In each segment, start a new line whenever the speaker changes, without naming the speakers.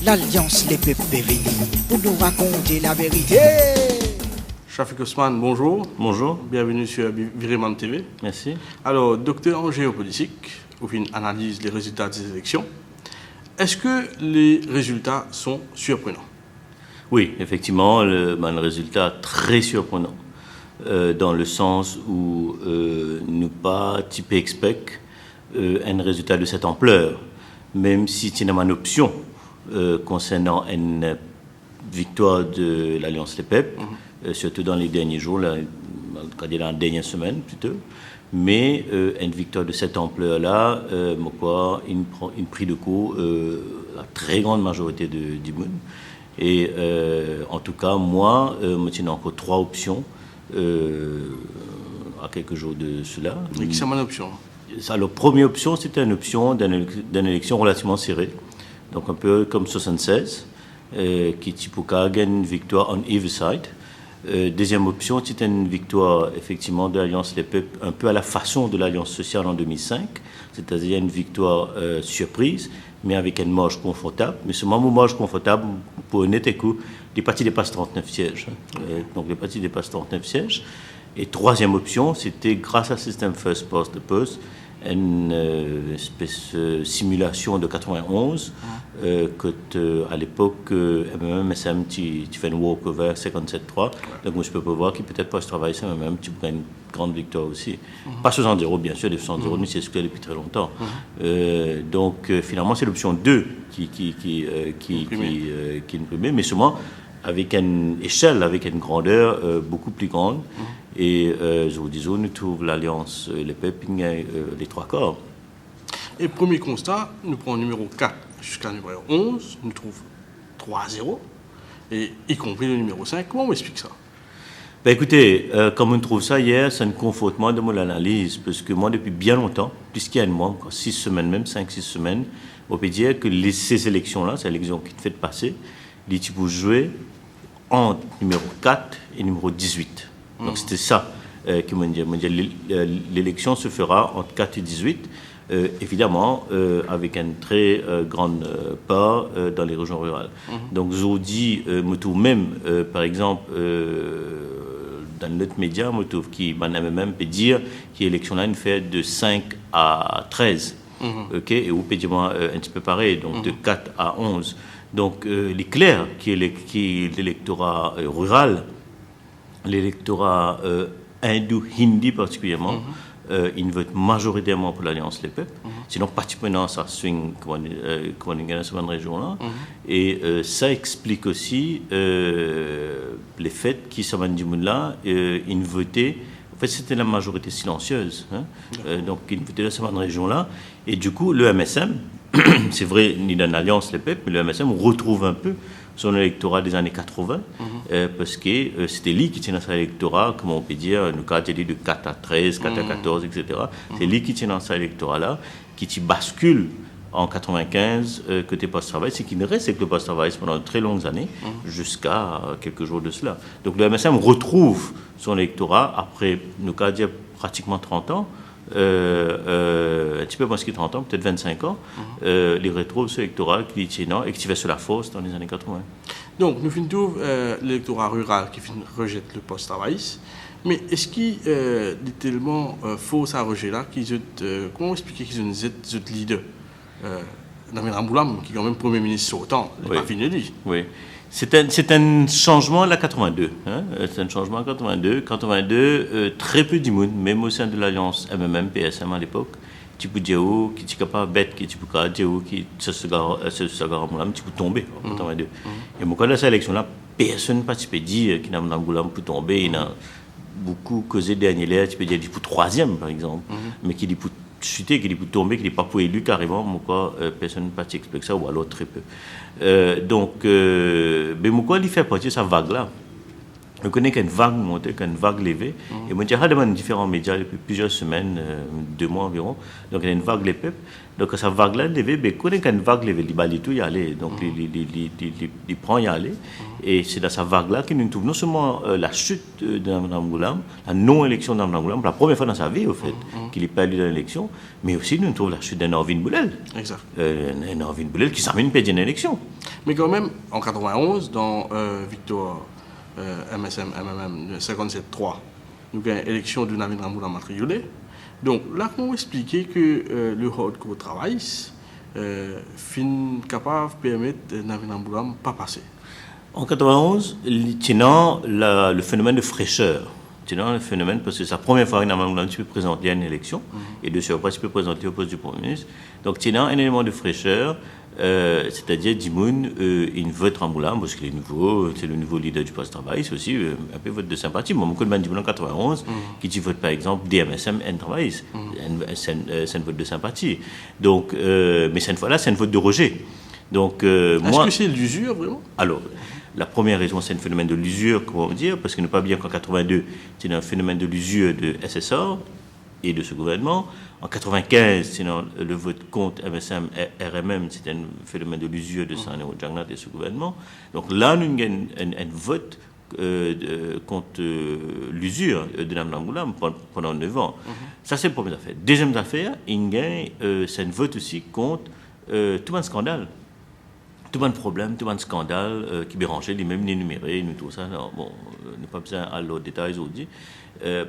L'Alliance les peuples bénis pour nous raconter la vérité.
Shafik Ousmane, bonjour.
Bonjour.
Bienvenue sur Vireman TV.
Merci.
Alors, docteur en géopolitique, vous analyse les résultats des élections. Est-ce que les résultats sont surprenants?
Oui, effectivement, le résultat très surprenant. Dans le sens où nous pas type expect un résultat de cette ampleur, même si c'est une option concernant une victoire de l'Alliance Les Peuples, surtout dans les derniers jours, dans les dernières semaines plutôt, mais une victoire de cette ampleur-là, une pris de coup la très grande majorité du monde. Et en tout cas, moi, je tiens encore 3 options à quelques jours de cela.
Et qui c'est mon option?
Alors, première option, c'était une option d'une élection relativement serrée. Donc, un peu comme 76, qui type une victoire on either side. Deuxième option, c'était une victoire, effectivement, de l'Alliance Les Peuples, un peu à la façon de l'Alliance Sociale en 2005, c'est-à-dire une victoire surprise, mais avec une marge confortable. Mais ce moment marge confortable, pour un net coup, les partis dépassent 39 sièges. Donc, les partis dépassent 39 sièges. Et troisième option, c'était grâce à système First Past the Post, une espèce de simulation de 91, que à l'époque, MSM, tu fais une walkover 57-3. Donc, je peux pas voir qu'il peut-être pas se travailler ça, même tu prends une grande victoire aussi. Pas 60-0, bien sûr, les 60-0, mais c'est exclu depuis très longtemps. Donc, finalement, c'est l'option 2 qui est imprimée, mais seulement avec une échelle, avec une grandeur beaucoup plus grande. Et je vous dis, nous trouvons l'Alliance, les peuples, les 3 quarts.
Et premier constat, nous prenons numéro 4 jusqu'à numéro 11, nous trouvons 3-0, et y compris le numéro 5. Comment on explique ça?
Ben écoutez, comme on trouve ça hier, c'est un confortement de mon analyse, parce que moi, depuis bien longtemps, puisqu'il y a un mois, 6 semaines, même 5-6 semaines, on peut dire que ces élections-là, ces élections qui fait passer, les types vous jouer entre numéro 4 et numéro 18. Donc c'était ça qui m'a dit. L'élection se fera entre 4 et 18, évidemment avec une très grande part dans les régions rurales. Donc je dis, même par exemple dans notre média, qui même peut dire que l'élection là une fait de 5 à 13, ok, et ou peut dire un petit peu pareil, donc de 4 à 11. Donc il est clair que l'électorat rural, l'électorat hindou-hindi particulièrement, il vote majoritairement pour l'Alliance Les Peuples. Sinon, particulièrement, ça swing comme on gagne dans cette région-là. Et ça explique aussi les faits qui sont du monde-là, ils votaient. En fait, c'était la majorité silencieuse. Donc, ils votaient dans cette région-là. Et du coup, le MSM, c'est vrai, ni dans l'Alliance Les Peuples, mais le MSM retrouve un peu son électorat des années 80, parce que c'était lui qui tient dans son électorat, comme on peut dire, nous avons dit de 4 à 13, 4 à 14, etc. C'est lui qui tient dans son électorat-là, qui bascule en 95 côté post-travail, c'est qu'il ne reste avec le post-travail pendant de très longues années, jusqu'à quelques jours de cela. Donc le MSM retrouve son électorat après, nous avons dit, pratiquement 30 ans, un petit peu moins que 30 ans, peut-être 25 ans, les retrouve ce électorat qui tient et qui fait sur la force dans les années 80.
Donc, nous finissons l'électorat rural qui rejette le post-travail. Mais est-ce qu'il est tellement faux à rejet là comment expliquer qu'ils ont des leaders Damien Ramboulam, qui est quand même Premier ministre sortant, il n'est pas fini lui.
Oui. C'est un changement à la 82. C'est un changement à 82. 82, très peu du monde, même au sein de l'Alliance MMM, PSM à l'époque, tu peux dire qui tu pas bête, qui tu peux dire qui se gare tu peux tomber en 82. Et moi, quand dans cette élection-là, personne n'a participé dire qu'il n'a pas peut tomber. Il a beaucoup causé dernier, tu peux dire qu'il peut troisième, par exemple, mais qu'il peut chuter, qu'il peut tomber, qu'il n'est pas pour élu carrément, pourquoi personne n'a pas expliqué ça, ou alors très peu. Donc, mais pourquoi il fait partie de cette vague-là? Je connais qu'une vague montée, qu'une vague levée. Et moi, j'ai demandé différents médias depuis plusieurs semaines, 2 mois environ. Donc, il y a une vague levée. Donc, cette vague-là levée, je connais qu'une vague levée, il va tout y aller. Donc, il prend y aller. Et c'est dans cette vague-là que nous trouvons non seulement la chute de Mme Goulam, la non-élection de Mme Goulam, la première fois dans sa vie, au fait, qu'il est perdu dans l'élection, mais aussi nous trouvons la chute d'un Norvin Boulel.
Exact.
Un Norvin Boulel qui s'amène perdre une élection.
Mais quand même, en 91, dans victoire MSM, MMM 57-3, nous avons une élection de Navin Ramboula matriculé. Donc là, on expliquer que le hardcore travail fin capable de permettre Navin Ramboula de ne pas passer.
En 91, tenant le phénomène de fraîcheur, tenant le phénomène, parce que c'est la première fois que Navin Ramboula peut présenter à une élection, et de surcroît, il peut présenter au poste du Premier ministre. Donc, tenant un élément de fraîcheur, c'est-à-dire Dimoun, il vote Ramboula, parce qu'il est nouveau, c'est le nouveau leader du post-travail, c'est aussi un peu vote de sympathie. Moi, beaucoup de gens Dimoun en 91, qui dit vote par exemple DMSM, N-Travail, c'est un vote de sympathie. Donc, mais cette fois-là, c'est un vote de rejet. Donc,
est-ce que c'est l'usure vraiment?
Alors, la première raison, c'est un phénomène de l'usure, comment dire, parce que ne pas bien qu'en 82, c'est un phénomène de l'usure de SSR et de ce gouvernement. En 95, sinon, le vote contre MSM et RMM, c'est un phénomène de l'usure de Sané Jagnat et ce gouvernement. Donc là, nous avons un vote contre l'usure de Mme Goulam pendant 9 ans. Ça, c'est la première affaire. Deuxième affaire, c'est un vote aussi contre tout un scandale. Tout un problème, tout un scandale qui dérangeait, les mêmes énumérés, nous tout ça. Alors, bon, n'est pas besoin à l'autre détail aujourd'hui.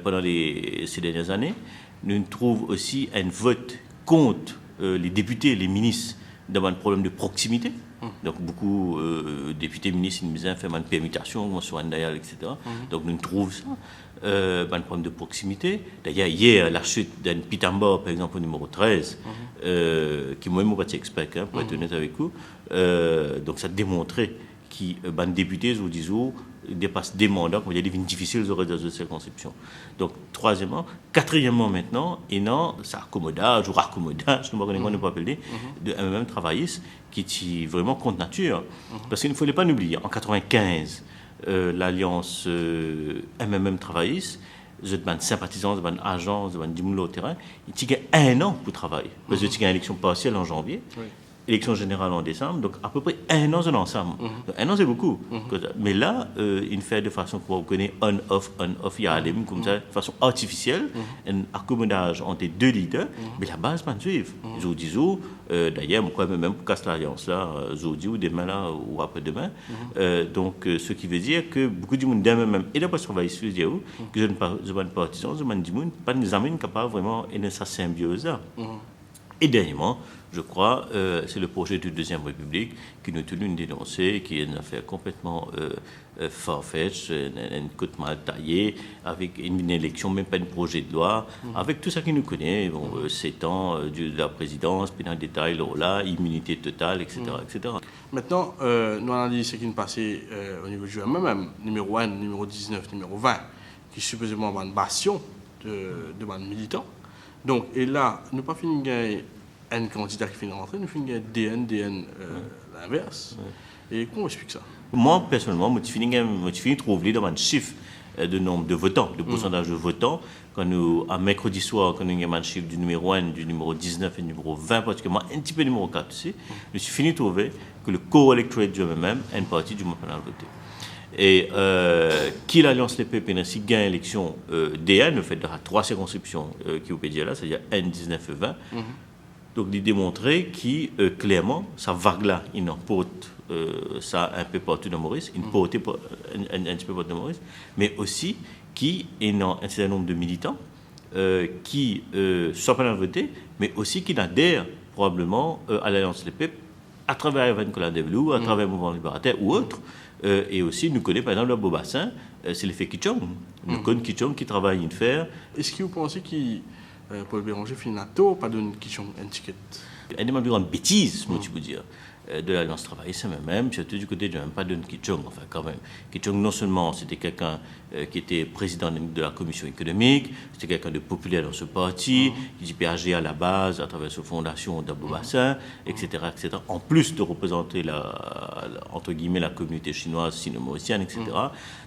Pendant ces dernières années, nous trouvons aussi un vote contre les députés, les ministres, dans un problème de proximité. Donc, beaucoup de députés, ministres, ils nous ont fait une permutation, sur un dial, etc. Donc, nous trouvons ça, un problème de proximité. D'ailleurs, hier, la chute d'un Pitambor, par exemple, au numéro 13, qui, moi, je ne suis pas expert, hein, pour être honnête avec vous. Donc, ça démontrait que les députés, vous disons, dépassent des mandats, comme il y a des vignes difficiles aux réseaux de circonscription. Donc, troisièmement. Quatrièmement, maintenant, et non, ça accommodage ou raccommodage, je ne sais pas appeler, de même travailliste qui est vraiment contre nature. Parce qu'il ne fallait pas l'oublier. En 95, l'alliance MMM travailliste, je demande sympathisants, je demande agents, je demande du au terrain, il y a 1 an pour travailler. Parce que il y a une élection partielle en janvier. Élection générale en décembre, donc à peu près 1 an de l'ensemble. 1 an, c'est beaucoup. Mais là, il fait de façon qu'on connaît on-off, il y a comme ça, de façon artificielle, un accommodage entre les 2 leaders, mais la base, pas de suivre. Je vous dis, d'ailleurs, moi, même pour casser l'alliance là, aujourd'hui ou demain là, ou après-demain. Donc, ce qui veut dire que beaucoup de monde, même, et d'après ce qu'on va essayer de dire, que je ne suis pas partisan, je ne dis pas des amis capables vraiment de sa symbiose là. Et dernièrement, je crois, c'est le projet de Deuxième République qui nous tenu de dénoncer, qui est une affaire complètement farfetch, une côte mal taillée, avec une élection, même pas un projet de loi, avec tout ça qui nous connaît, 7 ans de la présidence, puis dans le détail, là, immunité totale, etc. etc.
Maintenant, nous analysons ce qui nous passait au niveau du MMM, numéro 1, numéro 19, numéro 20, qui est supposément une bastion de militants. Donc, et là, nous pas fini de un candidat qui finit de rentrer, nous finissons DN, l'inverse. Et comment on explique ça? Moi,
personnellement, je finis de trouver dans un chiffre de nombre de votants, de pourcentage de votants. Quand nous, à mercredi soir, quand nous avons un chiffre du numéro 1, du numéro 19 et du numéro 20, particulièrement un petit peu du numéro 4 aussi, je suis fini de trouver que le co-électorat du MMM a une partie du monde pénal voté. Et qui l'Alliance Les Peuples ainsi gagne l'élection DN, le fait de 3 circonscriptions qui vous peut dire là, c'est-à-dire N, 19 et 20. Donc, il démontrait que clairement, sa vague-là, il emporte ça un peu partout dans Maurice, il porte un petit peu partout dans Maurice, mais aussi qui est un certain nombre de militants qui sont pas votés, mais aussi qui adhèrent probablement à l'Alliance Les Peuples à travers Evan Cola-Develou, à travers le mouvement libérateur ou autre. Et aussi, nous connaissons par exemple le Beaubassin, c'est l'effet Kichong. Nous connaissons Kichong qui travaille une fer.
Est-ce que vous pensez que Paul Béranger finit à tôt, pas donner Kichong un ticket?
Elle est une grande bêtise, moi, tu peux dire. de l'Alliance travailliste même, surtout du côté de même pas de Kichong, enfin quand même. Kichong, non seulement c'était quelqu'un qui était président de la commission économique, c'était quelqu'un de populaire dans ce parti, qui était agi à la base à travers sa fondation d'Abobassin, etc., etc., en plus de représenter entre guillemets la communauté chinoise sino-mauricienne, etc.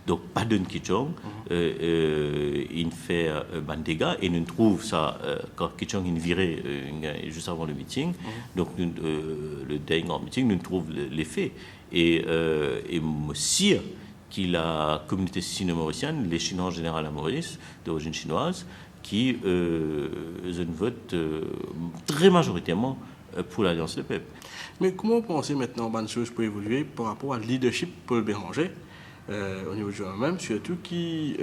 Donc pas de Kichong, il fait Bandega, et nous trouvons ça, quand Kichong est viré juste avant le meeting, donc le dernier meeting, nous trouvons les faits. Et aussi, qu'il la communauté sino-mauricienne, les Chinois en général à Maurice, d'origine chinoise, qui votent très majoritairement pour l'Alliance des peuples.
Mais comment penser maintenant bonne chose pour évoluer par rapport à leadership Paul Béranger au niveau du même, surtout qui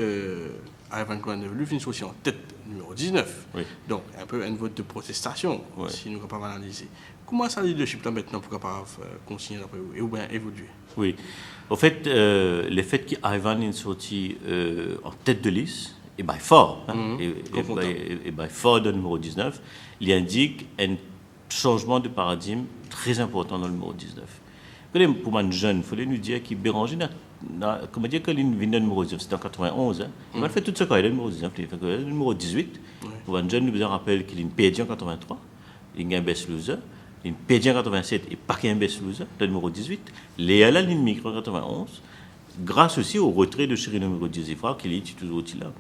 Ivan Cohen-Develu finit aussi en tête numéro 19. Oui. Donc un peu un vote de protestation, si nous ne pouvons pas analyser. Comment ça leadership là maintenant pour capable continuer après ou bien évoluer?
Oui. Au fait, le fait qu'Ivan est sorti en tête de liste, et by far, et by far de numéro 19, il indique un changement de paradigme très important dans le numéro 19. Pour un jeune, il fallait nous dire que Béranger, comment dire que l'une vient de numéro 19, c'était en 91, hein. Il a fait tout ça quand il est numéro 19, il fait le numéro 18. Pour un jeune, nous vous rappelle qu'il a une perdu en 83, il a un best loser. Une perdu en 87 et pas qu'un best loser, le numéro 18. Léa la ligne micro en 91, grâce aussi au retrait de Chéri numéro 10 Ifra, qui est toujours là.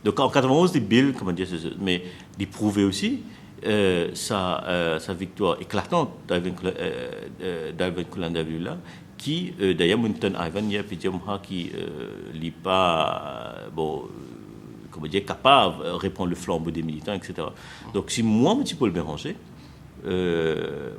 Donc en 91, des Bill, comment dire, mais il prouvait aussi sa victoire éclatante d'Ivan Cohen-Develu là, qui d'ailleurs Munton Ivan il y a qui n'est pas comment dire, capable de répondre le flambeau des militants, etc. Donc si moi, un petit peu le Béranger,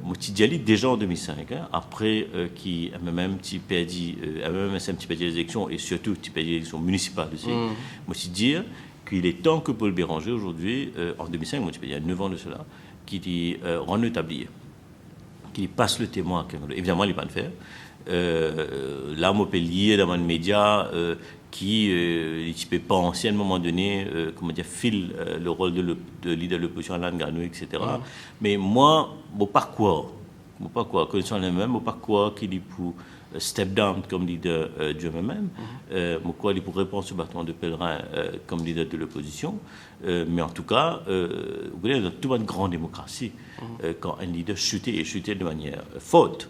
Moutidiali déjà en 2005, hein, après qui même petit perdu, même un petit perdu les élections et surtout petit perdu les élections municipales aussi, moi aussi dire qu'il est temps que Paul Béranger aujourd'hui, en 2005, moi il y a 9 ans de cela, qui dit rend le tablier, qui passe le témoin, évidemment il n'est pas le faire. Là, on peut lier dans les médias qui ne peut pas à un moment donné, comment dire, file le rôle de leader de l'opposition à l'Anganou, etc. Mais moi, je ne sais pas quoi, connaissant les mêmes, je ne sais pas quoi qu'il dit pour step down comme leader du MMM, quoi il pour répondre ce bâton de pèlerin comme leader de l'opposition. Mais en tout cas, vous voyez, dans toute une grande démocratie, quand un leader chutait de manière forte,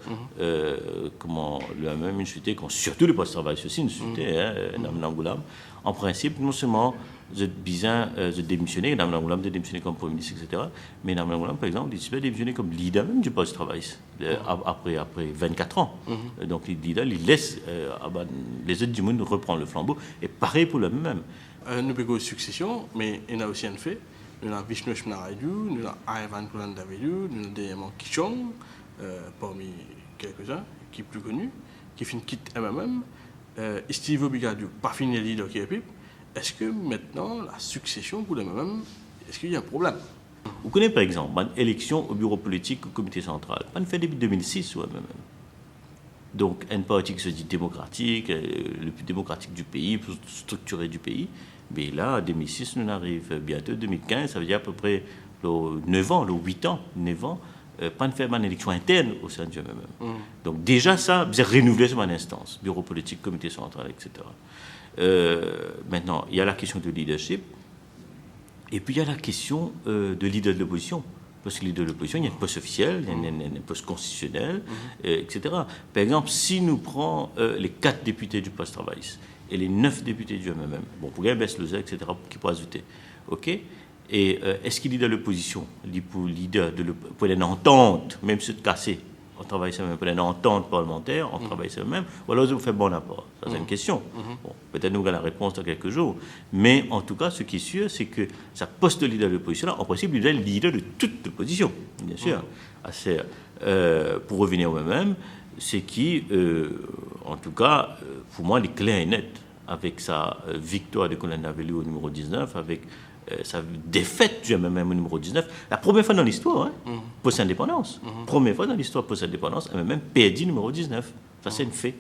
comment le MMM chutait, quand surtout le post-travail aussi chutait, en principe, non seulement je besoin de démissionner, Mme Langoulam de démissionner comme Premier ministre, etc. Mais Mme Langoulam, par exemple, il peut démissionner comme leader même du post-travail après 24 ans. Donc, le leader, il laisse les autres du monde reprendre le flambeau. Et pareil pour le même.
Nous avons une succession, mais il y a aussi un fait. Nous avons Vishnu Shmnaraydu, nous avons Ivan Cohen-Develu, nous avons également Kichong, parmi quelques-uns, qui est plus connu, qui fait une quitte MMM. Steve Obigadou, pas fini leader qui est PIP. Est-ce que maintenant, la succession pour le MMM, est-ce qu'il y a un problème?
Vous connaissez par exemple une élection au bureau politique au comité central. On fait depuis 2006 au MMM. Donc, un parti qui se dit démocratique, le plus démocratique du pays, le plus structuré du pays. Mais là, 2006, nous arrivons bientôt 2015, ça veut dire à peu près 9 ans, 8 ans, 9 ans, pas de faire une élection interne au sein du MMM. Donc déjà ça, vous avez renouvelé sur une instance, bureau politique, comité central, etc. Maintenant, il y a la question de leadership, et puis il y a la question de leader de l'opposition. Parce que leader de l'opposition, il y a un poste officiel, il y a un poste constitutionnel, etc. Par exemple, si nous prenons les 4 députés du post-travail et les 9 députés du MMM, bon, pour gagner baisse le etc., qui pourra ajouter, ok? Et est-ce qu'il est dans l'opposition, pour leader pour une entente, même si c'est cassé, on travaille ça même pour une entente parlementaire, on travaille ça même, ou alors vous faites bon apport? Ça, c'est une question. Bon, peut-être nous avons la réponse dans quelques jours. Mais en tout cas, ce qui est sûr, c'est que sa poste de leader de l'opposition, en principe, il est le leader de toute l'opposition, bien sûr. Pour revenir au même, c'est qui, en tout cas, pour moi, il est clair et net avec sa victoire de Cohen-Develu au numéro 19, avec sa défaite du MMM au numéro 19, la première fois dans l'histoire, post-indépendance. Première fois dans l'histoire post-indépendance, MMM perdu numéro 19. Ça, c'est un fait.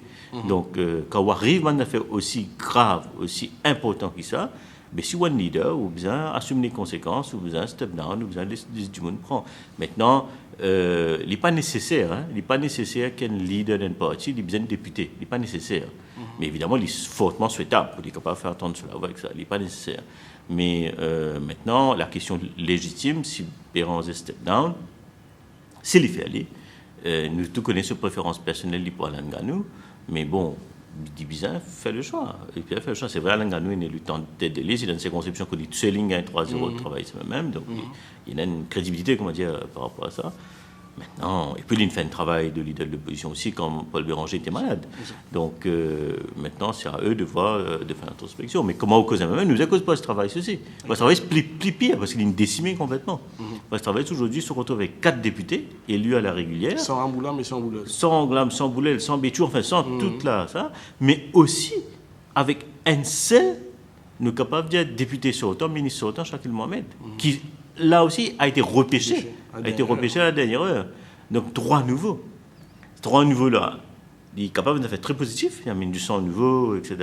Donc, quand on arrive à une affaire aussi grave, aussi important que ça, Mais si un leader, ou besoin assumer les conséquences, ou besoin step down, ou besoin du monde prend. Maintenant, il n'est pas nécessaire, il n'est pas nécessaire qu'un leader d'un parti, il ait besoin de député. Il n'est pas nécessaire. Mais évidemment, il est fortement souhaitable pour les capables de faire attendre cela avec ça. Il n'est pas nécessaire. Mais maintenant, la question légitime, si Béranger step down, s'il y fait aller, nous tous connaissons ses préférences personnelles pour Alain Ganou, mais bon, il dit bien, fait le choix. Et puis, fait le choix. C'est vrai, Alain Ganou, il est le temps de délai, c'est dans ses conceptions qu'on dit seul gagne 3-0 de travail, c'est même. Donc, il a une crédibilité, comment dire, par rapport à ça. Maintenant, et puis il fait un travail de leader de l'opposition aussi quand Paul Béranger était malade. Donc maintenant, c'est à eux de voir, de faire l'introspection. Mais comment au cause même, nous à cause pas ce travail ceci. Le travail c'est plus pire parce qu'il est décimé complètement. Le travail aujourd'hui se retrouve avec 4 députés élus à la régulière.
Sans Ramboula, mais sans Boulel.
Sans Anglam, sans Boulel, sans Béchou, enfin sans toute là, ça. Mais aussi avec un seul, nous capables d'être député sur autant, ministre sur autant, Chakil Mohamed, qui là aussi a été repêché. À la dernière heure. Donc, 3 nouveaux. 3 nouveaux là. Il est capable de faire très positif, il y a mis du sang nouveau, etc.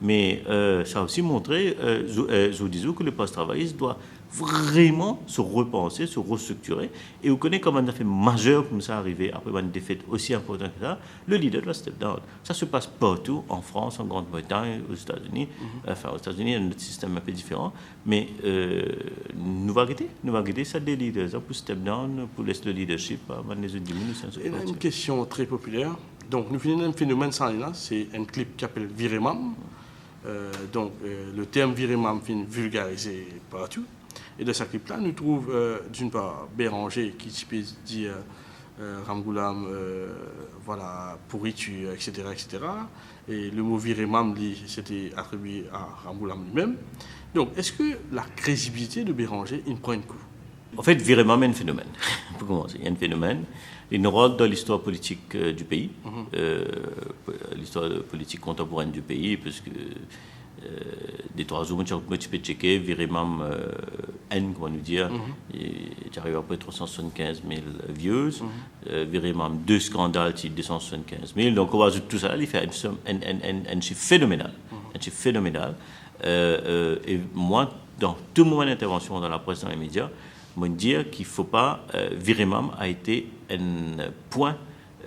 Mais ça a aussi montré, je disais que le post-travailliste doit vraiment se repenser, se restructurer. Et vous connaissez comme un affaire majeur comme ça arrivé après une défaite aussi importante que ça, le leader doit step down. Ça se passe partout, en France, en Grande-Bretagne, aux États-Unis. Enfin, aux États-Unis, il y a un autre système un peu différent. Mais nous va guider ça des leaders, ça, pour step down, pour laisser le leadership à les autres diminuer.
Il y a une question très populaire. Donc, nous finissons un phénomène sans là, c'est un clip qui s'appelle Viremam. Le terme Viremam est vulgarisé partout. Et dans ce clip-là, nous trouvons d'une part Béranger qui peut dire Ramgoulam, voilà, pourriture, etc., etc. Et le mot Viremam, c'était attribué à Ramgoulam lui-même. Donc, est-ce que la crédibilité de Béranger, il prend un coup?
En fait, Viremam est un phénomène. Pour commencer, il y a un phénomène. Il rentre dans l'histoire politique du pays, l'histoire politique contemporaine du pays, parce que des 3 jours, je peux checker, Viremam N, comment nous dire, j'arrive après 375 000 views, Viremam 2 scandales, 275 000, donc on va ajouter tout ça, il fait un chiffre phénoménal. Un chiffre phénoménal. Et moi, dans tout moment d'intervention dans la presse, dans les médias, je dire qu'il ne faut pas. Viremam a été un point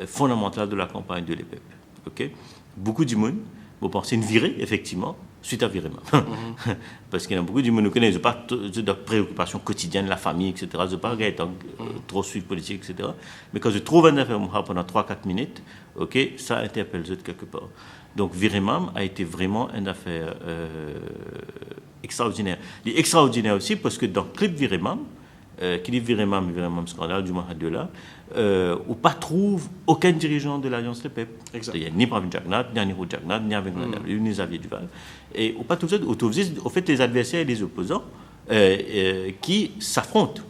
fondamental de la campagne de l'EPEP. Okay? Beaucoup de monde vont penser une virée, effectivement, suite à Viremam. Parce qu'il y a beaucoup de monde qui connaissent pas de préoccupations quotidiennes, la famille, etc. Je ne pas être trop suite politique, etc. Mais quand je trouve un affaire pendant 3-4 minutes, okay, ça interpelle les autres quelque part. Donc Viremam a été vraiment une affaire extraordinaire. Il est extraordinaire aussi parce que dans le clip Viremam, qui dit Viremam scandale, du moins à deux là, on ne pas trouve aucun dirigeant de l'Alliance LEPEP. Il n'y a ni Pravin Jagnat, ni Anirudh Jagnat, ni avec ni Xavier Duval. Et on pas tout ça, au fait les adversaires et les opposants qui s'affrontent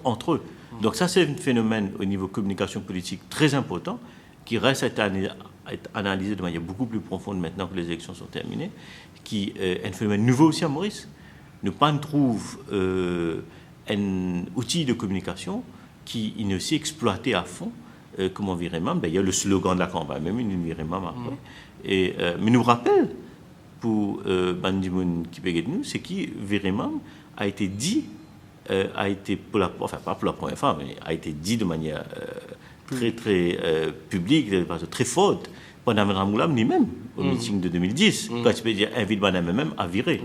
entre eux. Donc ça c'est un phénomène au niveau communication politique très important qui reste à être analysé de manière beaucoup plus profonde maintenant que les élections sont terminées, qui est un phénomène nouveau aussi à Maurice. Nous pas trouve un outil de communication qui est aussi exploité à fond, comme on Viremam. Il y a le slogan de la campagne, même une Viremam après. Mais nous rappelle, pour Bandimoun qui peut nous, c'est que Viremam a été dit, enfin pas pour la première fois, mais a été dit de manière très publique, très forte, pendant Ramgoulam lui-même, au meeting de 2010, quand tu peux dire invite Madame même à virer.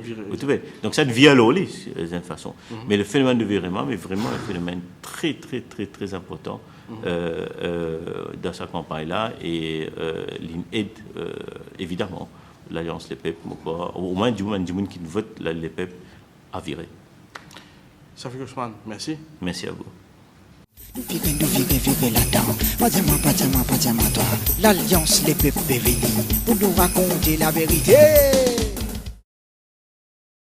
Donc ça devient l'oli, d'une façon. Mais le phénomène de Viremam est vraiment un phénomène très important dans sa campagne-là, et l'INED, évidemment, l'Alliance LEPEP, au moins du monde qui vote l'EPEP à virer.
Safi Ousmane, merci.
Merci à vous.
Nous vivons là-dedans. Pas toi. L'Alliance LEPEP est venue pour nous raconter la vérité.